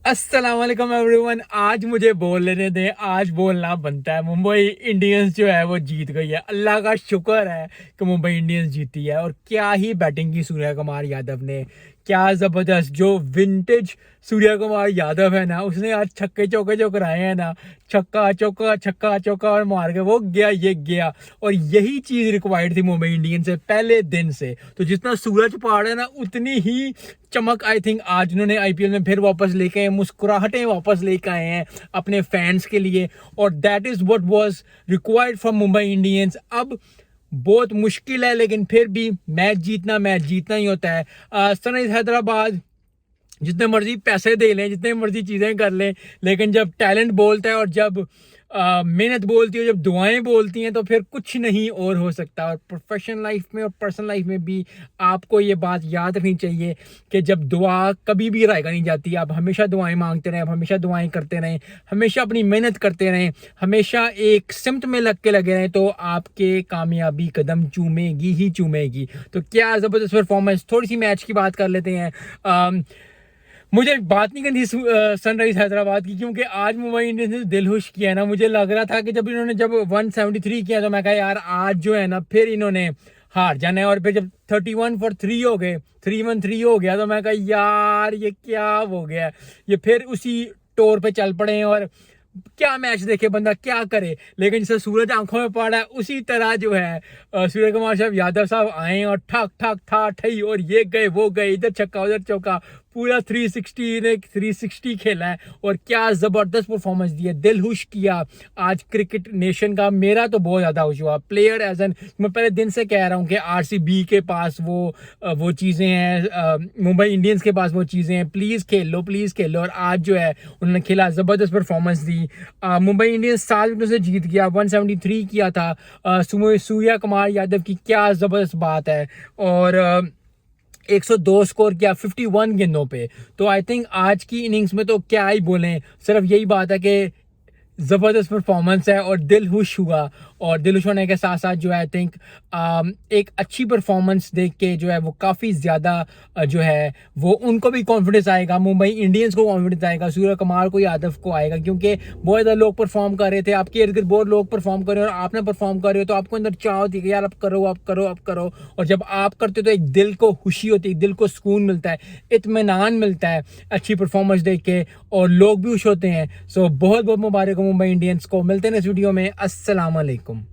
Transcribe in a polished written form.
अस्सलाम वालेकुम एवरीवन। आज मुझे बोल लेने दें, आज बोलना बनता है। मुंबई इंडियंस जो है वो जीत गई है। अल्लाह का शुक्र है कि मुंबई इंडियंस जीती है। और क्या ही बैटिंग की सूर्य कुमार यादव ने, क्या ज़बरदस्त जो विंटेज सूर्य कुमार यादव है ना, उसने आज छक्के चौके जो कराए हैं ना, छक्का चौका छक्का चौका और मार के वो गया, ये गया। और यही चीज़ रिक्वायर्ड थी मुंबई इंडियंस से पहले दिन से। तो जितना सूरज पहाड़ है ना, उतनी ही चमक आई थिंक आज उन्होंने आईपीएल में फिर वापस लेके आए, मुस्कुराहटें वापस लेके आए हैं अपने फैंस के लिए। और that is what was required from Mumbai Indians. अब बहुत मुश्किल है, लेकिन फिर भी मैच जीतना ही होता है। सनराइज हैदराबाद जितने मर्जी पैसे दे लें, जितने मर्जी चीज़ें कर लें, लेकिन जब टैलेंट बोलता है और जब मेहनत बोलती है, जब दुआएं बोलती हैं, तो फिर कुछ नहीं और हो सकता। और प्रोफेशनल लाइफ में और पर्सनल लाइफ में भी आपको ये बात याद रखनी चाहिए कि जब दुआ कभी भी रायगा नहीं जाती। आप हमेशा दुआएं मांगते रहें, आप हमेशा दुआएं करते रहें, हमेशा अपनी मेहनत करते रहें, हमेशा एक सिमत में लग के लगे रहें, तो आपके कामयाबी कदम चूमेगी ही चूमेगी। तो क्या ज़बरदस्त परफॉर्मेंस। थोड़ी सी मैच की बात कर लेते हैं। मुझे बात नहीं करनी सनराइज हैदराबाद की, क्योंकि आज मुंबई इंडियंस ने दिल खुश किया है ना। मुझे लग रहा था कि जब 173 किया, तो मैं कहा यार आज जो है ना फिर इन्होंने हार जाना है। और फिर जब 31 for 3 हो गए, 313 हो गया, तो मैं कहा यार ये क्या हो गया। ये फिर उसी टोर पे चल पड़े हैं। और क्या मैच देखे बंदा, क्या करे। लेकिन जैसे सूरज आंखों में पड़ा है, उसी तरह जो है सूर्य कुमार साहब यादव साहब आए और ठक ठक ठा ठई, और ये गए वो गए, इधर छक्का उधर चौका, पूरा 360 ने 360 खेला है। और क्या ज़बरदस्त परफॉर्मेंस दी है, दिल खुश किया आज क्रिकेट नेशन का। मेरा तो बहुत ज़्यादा खुश हुआ प्लेयर एज एन। मैं पहले दिन से कह रहा हूँ कि आरसीबी के पास वो चीज़ें हैं, मुंबई इंडियंस के पास वो चीज़ें हैं, प्लीज़ खेल लो, प्लीज़ खेल लो। और आज जो है उन्होंने खेला, ज़बरदस्त परफॉर्मेंस दी। मुंबई इंडियंस 7 विकेटों से जीत गया, 173 किया था। सूर्या कुमार यादव की क्या ज़बरदस्त बात है। और 102 स्कोर किया 51 गेंदों पे। तो आई थिंक आज की इनिंग्स में तो क्या ही बोलें, सिर्फ यही बात है कि ज़बरदस्त परफॉर्मेंस है और दिल खुश हुआ। और दिल खुश होने के साथ साथ जो है आई थिंक एक अच्छी परफॉर्मेंस देख के जो है वो काफ़ी ज़्यादा जो है वो उनको भी कॉन्फिडेंस आएगा, मुंबई इंडियंस को कॉन्फिडेंस आएगा, सूर्य कुमार को, यादव को आएगा। क्योंकि बहुत ज़्यादा लोग परफॉर्म कर रहे थे, आपके इर्द गिर्द बहुत लोग परफॉर्म कर रहे हैं और आपने परफॉर्म कर रहे हो, तो आपको अंदर चाह होती है कि यार आप करो, आप करो, आप करो। और जब आप करते हो तो एक दिल को खुशी होती है, दिल को सुकून मिलता है, इत्मीनान मिलता है अच्छी परफॉर्मेंस देख के, और लोग भी खुश होते हैं। सो बहुत बहुत मुबारक हो मुंबई इंडियंस को। मिलते हैं इस वीडियो में। अस्सलाम वालेकुम।